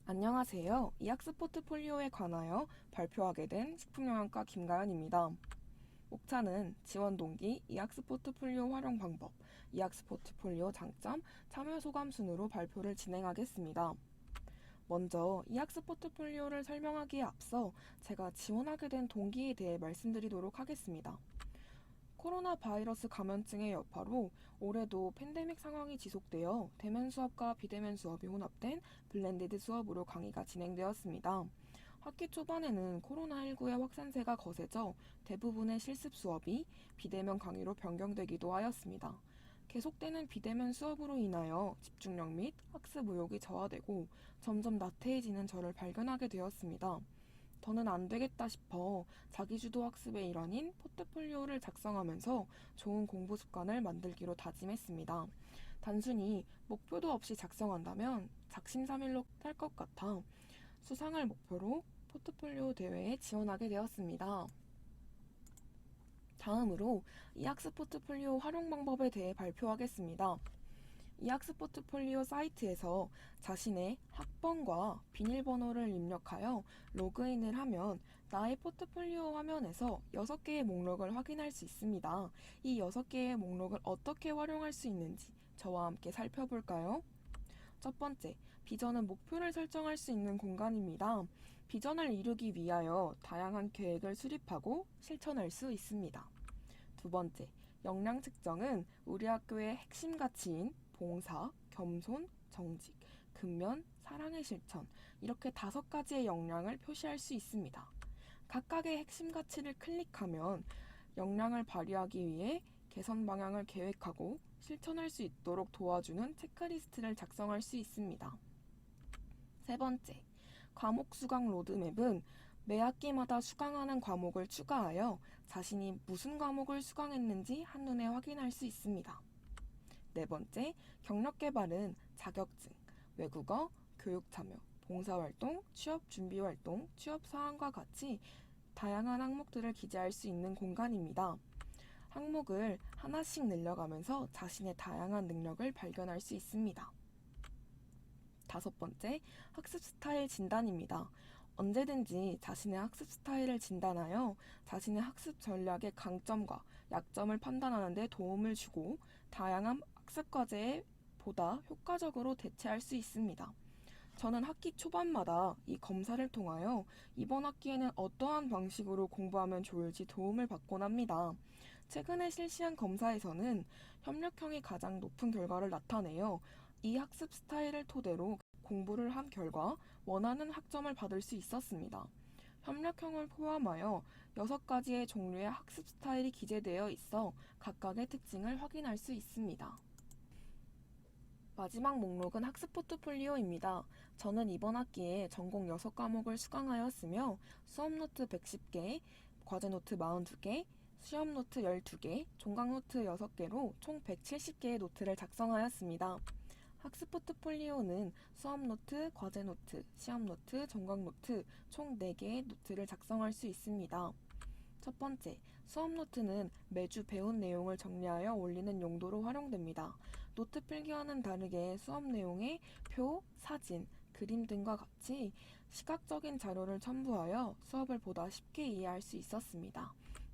안녕하세요. 이학스 포트폴리오에 관하여 발표하게 된 식품영양과 김가연입니다. 목차는 지원 동기, 이학스 포트폴리오 활용 방법, 이학스 포트폴리오 장점, 참여 소감 순으로 발표를 진행하겠습니다. 먼저 이학스 포트폴리오를 설명하기에 앞서 제가 지원하게 된 동기에 대해 말씀드리도록 하겠습니다. 코로나 바이러스 감염증의 여파로 올해도 팬데믹 상황이 지속되어 대면 수업과 비대면 수업이 혼합된 블렌디드 수업으로 강의가 진행되었습니다. 학기 초반에는 코로나19의 확산세가 거세져 대부분의 실습 수업이 비대면 강의로 변경되기도 하였습니다. 계속되는 비대면 수업으로 인하여 집중력 및 학습 의욕이 저하되고 점점 나태해지는 저를 발견하게 되었습니다. 더는 안 되겠다 싶어 자기주도 학습의 일환인 포트폴리오를 작성하면서 좋은 공부 습관을 만들기로 다짐했습니다. 단순히 목표도 없이 작성한다면 작심삼일로 할 것 같아 수상을 목표로 포트폴리오 대회에 지원하게 되었습니다. 다음으로 이학스 포트폴리오 활용 방법에 대해 발표하겠습니다. 이학스 포트폴리오 사이트에서 자신의 학번과 비밀번호를 입력하여 로그인을 하면 나의 포트폴리오 화면에서 6개의 목록을 확인할 수 있습니다. 이 6개의 목록을 어떻게 활용할 수 있는지 저와 함께 살펴볼까요? 첫 번째, 비전은 목표를 설정할 수 있는 공간입니다. 비전을 이루기 위하여 다양한 계획을 수립하고 실천할 수 있습니다. 두 번째, 역량 측정은 우리 학교의 핵심 가치인 봉사, 겸손, 정직, 근면, 사랑의 실천 이렇게 5가지의 역량을 표시할 수 있습니다. 각각의 핵심 가치를 클릭하면 역량을 발휘하기 위해 개선 방향을 계획하고 실천할 수 있도록 도와주는 체크리스트를 작성할 수 있습니다. 세 번째, 과목 수강 로드맵은 매 학기마다 수강하는 과목을 추가하여 자신이 무슨 과목을 수강했는지 한눈에 확인할 수 있습니다. 네 번째, 경력 개발은 자격증, 외국어, 교육 참여, 봉사활동, 취업 준비 활동, 취업 사항과 같이 다양한 항목들을 기재할 수 있는 공간입니다. 항목을 하나씩 늘려가면서 자신의 다양한 능력을 발견할 수 있습니다. 다섯 번째, 학습 스타일 진단입니다. 언제든지 자신의 학습 스타일을 진단하여 자신의 학습 전략의 강점과 약점을 판단하는 데 도움을 주고 다양한 학습 과제에 보다 효과적으로 대체할 수 있습니다. 저는 학기 초반마다 이 검사를 통하여 이번 학기에는 어떠한 방식으로 공부하면 좋을지 도움을 받곤 합니다. 최근에 실시한 검사에서는 협력형이 가장 높은 결과를 나타내어 이 학습 스타일을 토대로 공부를 한 결과 원하는 학점을 받을 수 있었습니다. 협력형을 포함하여 6가지의 종류의 학습 스타일이 기재되어 있어 각각의 특징을 확인할 수 있습니다. 마지막 목록은 학습 포트폴리오입니다. 저는 이번 학기에 전공 6과목을 수강하였으며 수업 노트 110개, 과제 노트 42개, 시험 노트 12개, 종강 노트 6개로 총 170개의 노트를 작성하였습니다. 학습 포트폴리오는 수업 노트, 과제 노트, 시험 노트, 전공 노트 총 4개의 노트를 작성할 수 있습니다. 첫 번째, 수업 노트는 매주 배운 내용을 정리하여 올리는 용도로 활용됩니다. 노트 필기와는 다르게 수업 내용에 표, 사진, 그림 등과 같이 시각적인 자료를 첨부하여 수업을 보다 쉽게 이해할 수 있었습니다.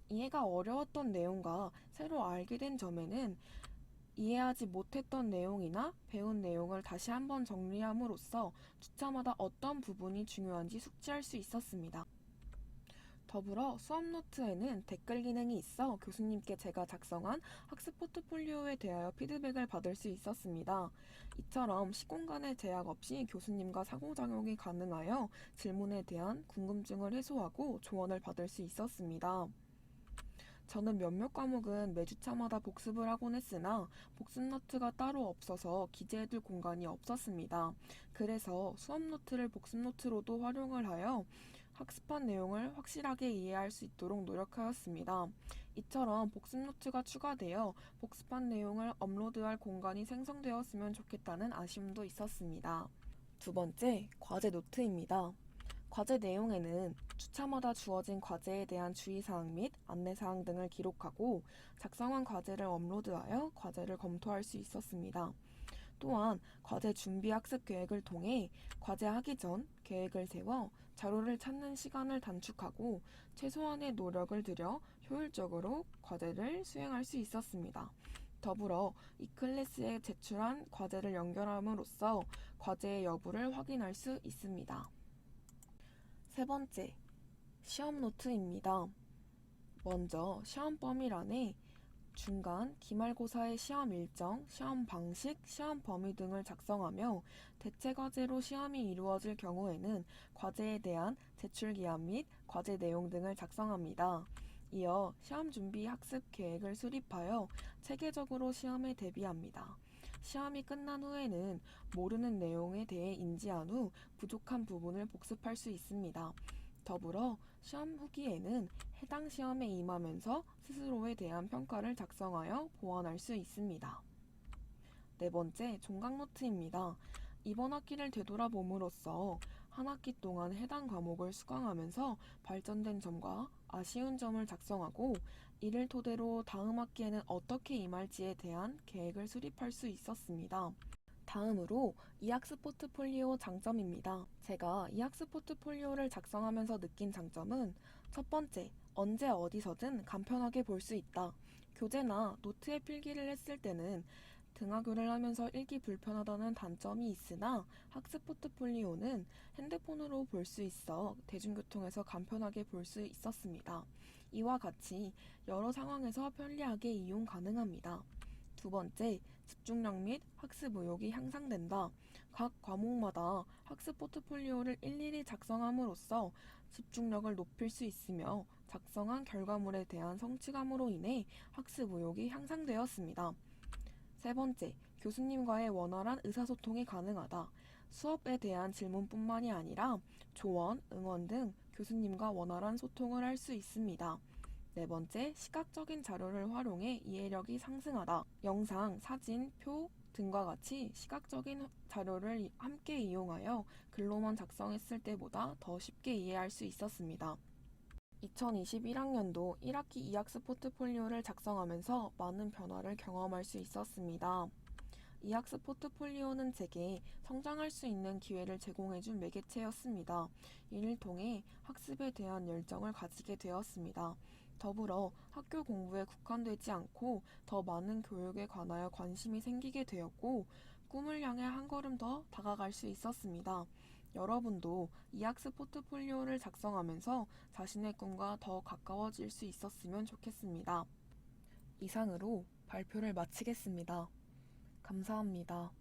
이해가 어려웠던 내용과 새로 알게 된 점에는 이해하지 못했던 내용이나 배운 내용을 다시 한번 정리함으로써 주차마다 어떤 부분이 중요한지 숙지할 수 있었습니다. 더불어 수업 노트에는 댓글 기능이 있어 교수님께 제가 작성한 학습 포트폴리오에 대하여 피드백을 받을 수 있었습니다. 이처럼 시공간의 제약 없이 교수님과 상호작용이 가능하여 질문에 대한 궁금증을 해소하고 조언을 받을 수 있었습니다. 저는 몇몇 과목은 매주차마다 복습을 하곤 했으나 복습 노트가 따로 없어서 기재해둘 공간이 없었습니다. 그래서 수업 노트를 복습 노트로도 활용을 하여 학습한 내용을 확실하게 이해할 수 있도록 노력하였습니다. 이처럼 복습 노트가 추가되어 복습한 내용을 업로드할 공간이 생성되었으면 좋겠다는 아쉬움도 있었습니다. 두 번째, 과제 노트입니다. 과제 내용에는 주차마다 주어진 과제에 대한 주의사항 및 안내사항 등을 기록하고 작성한 과제를 업로드하여 과제를 검토할 수 있었습니다. 또한 과제 준비 학습 계획을 통해 과제하기 전 계획을 세워 자료를 찾는 시간을 단축하고 최소한의 노력을 들여 효율적으로 과제를 수행할 수 있었습니다. 더불어 이클래스에 제출한 과제를 연결함으로써 과제의 여부를 확인할 수 있습니다. 세 번째, 시험 노트입니다. 먼저 시험 범위란에 중간, 기말고사의 시험 일정, 시험 방식, 시험 범위 등을 작성하며 대체 과제로 시험이 이루어질 경우에는 과제에 대한 제출 기한 및 과제 내용 등을 작성합니다. 이어 시험 준비 학습 계획을 수립하여 체계적으로 시험에 대비합니다. 시험이 끝난 후에는 모르는 내용에 대해 인지한 후 부족한 부분을 복습할 수 있습니다. 더불어 시험 후기에는 해당 시험에 임하면서 스스로에 대한 평가를 작성하여 보완할 수 있습니다. 네 번째, 종강 노트입니다. 이번 학기를 되돌아봄으로써 한 학기 동안 해당 과목을 수강하면서 발전된 점과 아쉬운 점을 작성하고 이를 토대로 다음 학기에는 어떻게 임할지에 대한 계획을 수립할 수 있었습니다. 다음으로 이학습 포트폴리오 장점입니다. 제가 이학습 포트폴리오를 작성하면서 느낀 장점은 첫 번째, 언제 어디서든 간편하게 볼 수 있다. 교재나 노트에 필기를 했을 때는 등하교를 하면서 읽기 불편하다는 단점이 있으나 학습 포트폴리오는 핸드폰으로 볼 수 있어 대중교통에서 간편하게 볼 수 있었습니다. 이와 같이 여러 상황에서 편리하게 이용 가능합니다. 두 번째, 집중력 및 학습 의욕이 향상된다. 각 과목마다 학습 포트폴리오를 일일이 작성함으로써 집중력을 높일 수 있으며 작성한 결과물에 대한 성취감으로 인해 학습 의욕이 향상되었습니다. 세 번째, 교수님과의 원활한 의사소통이 가능하다. 수업에 대한 질문뿐만이 아니라 조언, 응원 등 교수님과 원활한 소통을 할 수 있습니다. 네 번째, 시각적인 자료를 활용해 이해력이 상승하다. 영상, 사진, 표 등과 같이 시각적인 자료를 함께 이용하여 글로만 작성했을 때보다 더 쉽게 이해할 수 있었습니다. 2021학년도 1학기 2학습 포트폴리오를 작성하면서 많은 변화를 경험할 수 있었습니다. 2학습 포트폴리오는 제게 성장할 수 있는 기회를 제공해준 매개체였습니다. 이를 통해 학습에 대한 열정을 가지게 되었습니다. 더불어 학교 공부에 국한되지 않고 더 많은 교육에 관하여 관심이 생기게 되었고 꿈을 향해 한 걸음 더 다가갈 수 있었습니다. 여러분도 이학습 포트폴리오를 작성하면서 자신의 꿈과 더 가까워질 수 있었으면 좋겠습니다. 이상으로 발표를 마치겠습니다. 감사합니다.